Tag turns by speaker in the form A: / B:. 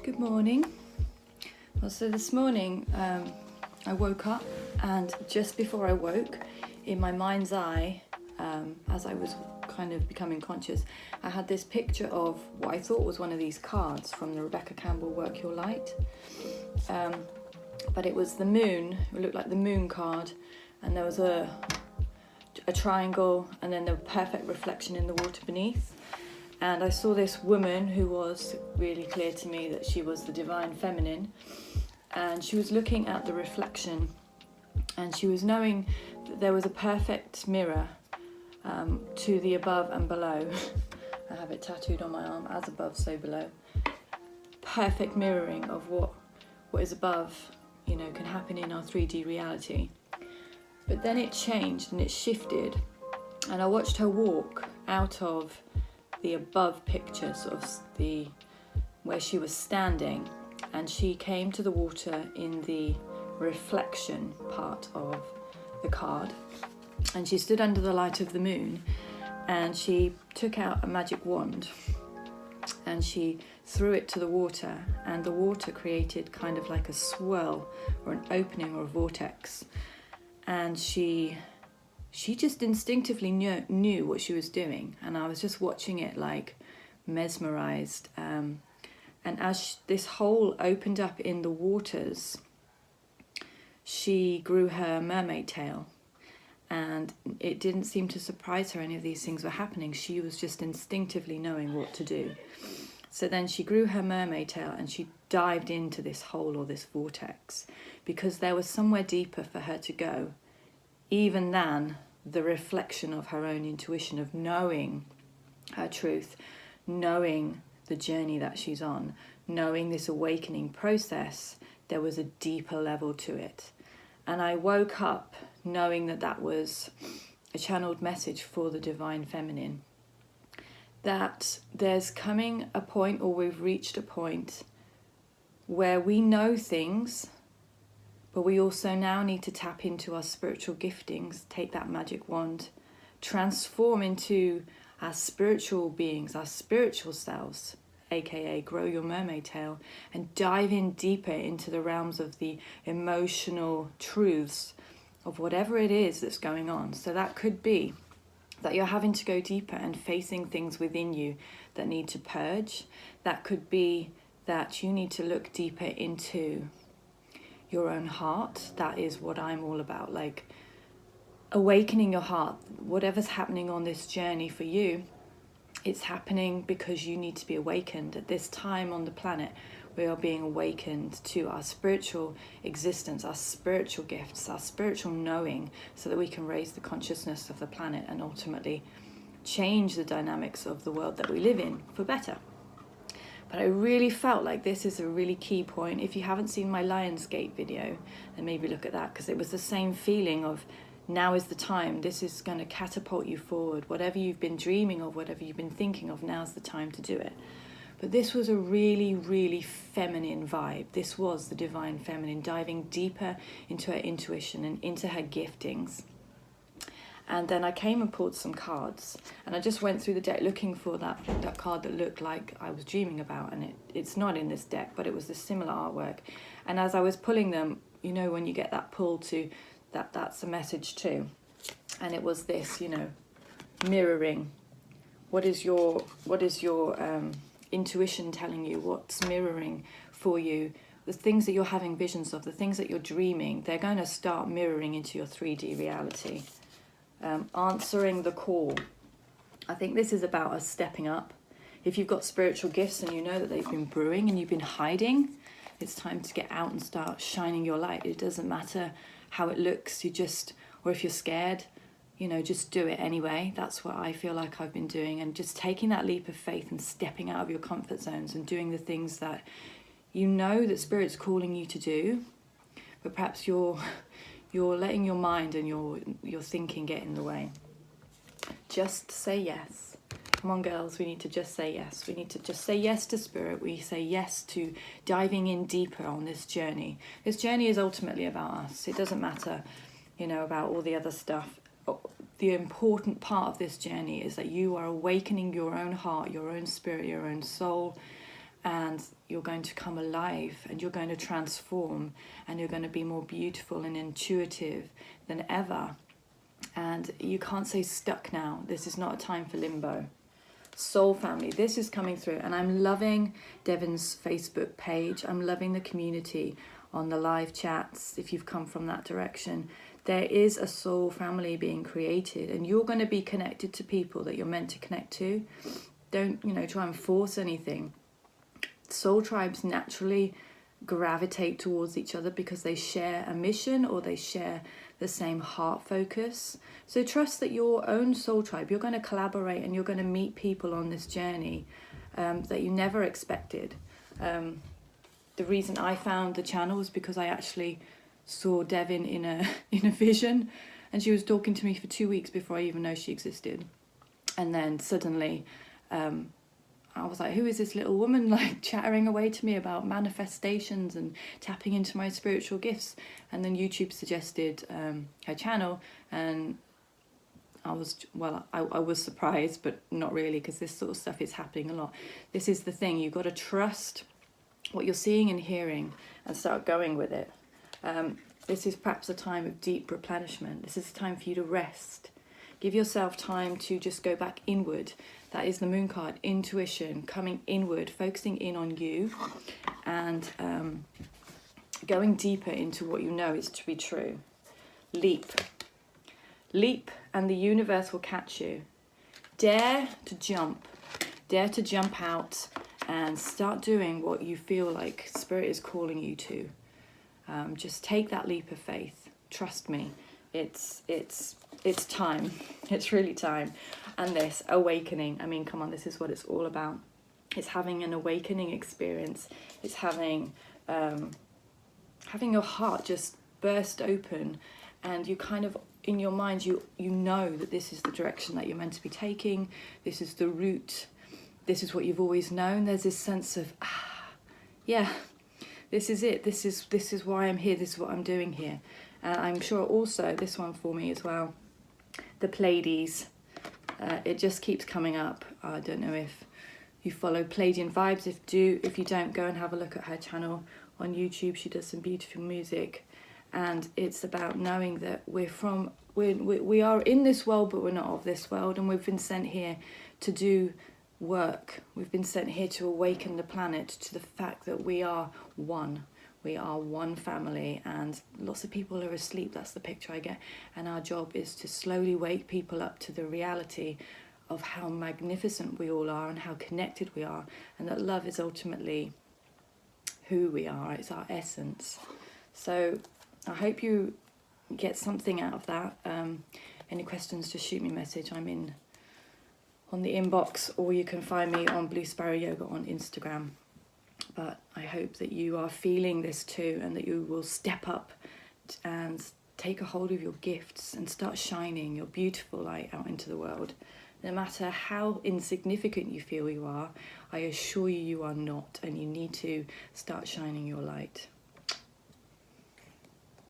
A: Good morning. Well, so this morning I woke up, and just before I woke, in my mind's eye, as I was kind of becoming conscious, I had this picture of what I thought was one of these cards from the Rebecca Campbell Work Your Light. But it was the moon. It looked like the moon card, and there was a triangle, and then the perfect reflection in the water beneath. And I saw this woman who was really clear to me that she was the divine feminine, and she was looking at the reflection, and she was knowing that there was a perfect mirror to the above and below. I have it tattooed on my arm, as above, so below. Perfect mirroring of what is above, can happen in our 3D reality. But then it changed and it shifted, and I watched her walk out of the above picture, sort of where she was standing, and she came to the water in the reflection part of the card, and she stood under the light of the moon, and she took out a magic wand and she threw it to the water, and the water created kind of like a swirl or an opening or a vortex, and she just instinctively knew what she was doing, and I was just watching it like mesmerized. And as this hole opened up in the waters, she grew her mermaid tail, and it didn't seem to surprise her any of these things were happening. She was just instinctively knowing what to do. So then she grew her mermaid tail and she dived into this hole or this vortex, because there was somewhere deeper for her to go, even than the reflection of her own intuition, of knowing her truth, knowing the journey that she's on, knowing this awakening process. There was a deeper level to it. And I woke up knowing that was a channeled message for the divine feminine, that there's coming a point, or we've reached a point, where we know things, but we also now need to tap into our spiritual giftings, take that magic wand, transform into our spiritual beings, our spiritual selves, aka grow your mermaid tail, and dive in deeper into the realms of the emotional truths of whatever it is that's going on. So that could be that you're having to go deeper and facing things within you that need to purge. That could be that you need to look deeper into your own heart. That is what I'm all about, like awakening your heart. Whatever's happening on this journey for you, it's happening because you need to be awakened. At this time on the planet, we are being awakened to our spiritual existence, our spiritual gifts, our spiritual knowing, so that we can raise the consciousness of the planet and ultimately change the dynamics of the world that we live in for better. But I really felt like this is a really key point. If you haven't seen my Lionsgate video, then maybe look at that, because it was the same feeling of, now is the time. This is going to catapult you forward. Whatever you've been dreaming of, whatever you've been thinking of, now's the time to do it. But this was a really, really feminine vibe. This was the divine feminine diving deeper into her intuition and into her giftings. And then I came and pulled some cards, and I just went through the deck looking for that card that looked like I was dreaming about, and it's not in this deck, but it was a similar artwork. And as I was pulling them, when you get that pull to that's a message too. And it was this, mirroring. What is your intuition telling you? What's mirroring for you? The things that you're having visions of, the things that you're dreaming, they're going to start mirroring into your 3D reality. Answering the call. I think this is about us stepping up. If you've got spiritual gifts and you know that they've been brewing and you've been hiding, it's time to get out and start shining your light. It doesn't matter how it looks, or if you're scared, just do it anyway. That's what I feel like I've been doing, and just taking that leap of faith and stepping out of your comfort zones and doing the things that that Spirit's calling you to do, but perhaps you're letting your mind and your thinking get in the way. Just say yes. Come on, girls, we need to just say yes. We need to just say yes to Spirit. We say yes to diving in deeper on this journey. This journey is ultimately about us. It doesn't matter, about all the other stuff. The important part of this journey is that you are awakening your own heart, your own spirit, your own soul, and you're going to come alive, and you're going to transform, and you're going to be more beautiful and intuitive than ever. And you can't say stuck now. This is not a time for limbo. Soul family, this is coming through, and I'm loving Devon's Facebook page. I'm loving the community on the live chats. If you've come from that direction, there is a soul family being created, and you're going to be connected to people that you're meant to connect to. Don't, try and force anything. Soul tribes naturally gravitate towards each other because they share a mission, or they share the same heart focus. So trust that your own soul tribe, you're going to collaborate, and you're going to meet people on this journey that you never expected. The reason I found the channel was because I actually saw Devon in a vision, and she was talking to me for 2 weeks before I even know she existed. And then suddenly I was like, who is this little woman like chattering away to me about manifestations and tapping into my spiritual gifts? And then YouTube suggested her channel, and I was surprised, but not really, because this sort of stuff is happening a lot. This is the thing, you've got to trust what you're seeing and hearing and start going with it. This is perhaps a time of deep replenishment. This is a time for you to rest. Give yourself time to just go back inward. That is the moon card, intuition, coming inward, focusing in on you, and going deeper into what you know is to be true. Leap. Leap, and the universe will catch you. Dare to jump. Dare to jump out and start doing what you feel like Spirit is calling you to. Just take that leap of faith. Trust me, it's time. It's really time. And this awakening, I mean, come on, this is what it's all about. It's having an awakening experience. It's having your heart just burst open, and you kind of, in your mind, you know that this is the direction that you're meant to be taking. This is the route. This is what you've always known. There's this sense of, yeah, this is it. This is why I'm here. This is what I'm doing here. I'm sure also this one for me as well, the Pleiades. It just keeps coming up. I don't know if you follow Pleiadian Vibes. If you don't, go and have a look at her channel on YouTube. She does some beautiful music, and it's about knowing that we are in this world, but we're not of this world, and we've been sent here to do work. We've been sent here to awaken the planet to the fact that we are one. We are one family, and lots of people are asleep. That's the picture I get. And our job is to slowly wake people up to the reality of how magnificent we all are and how connected we are, and that love is ultimately who we are. It's our essence. So I hope you get something out of that. Any questions, just shoot me a message. I'm in on the inbox, or you can find me on Blue Sparrow Yoga on Instagram. But I hope that you are feeling this too, and that you will step up and take a hold of your gifts and start shining your beautiful light out into the world. No matter how insignificant you feel you are, I assure you, you are not, and you need to start shining your light.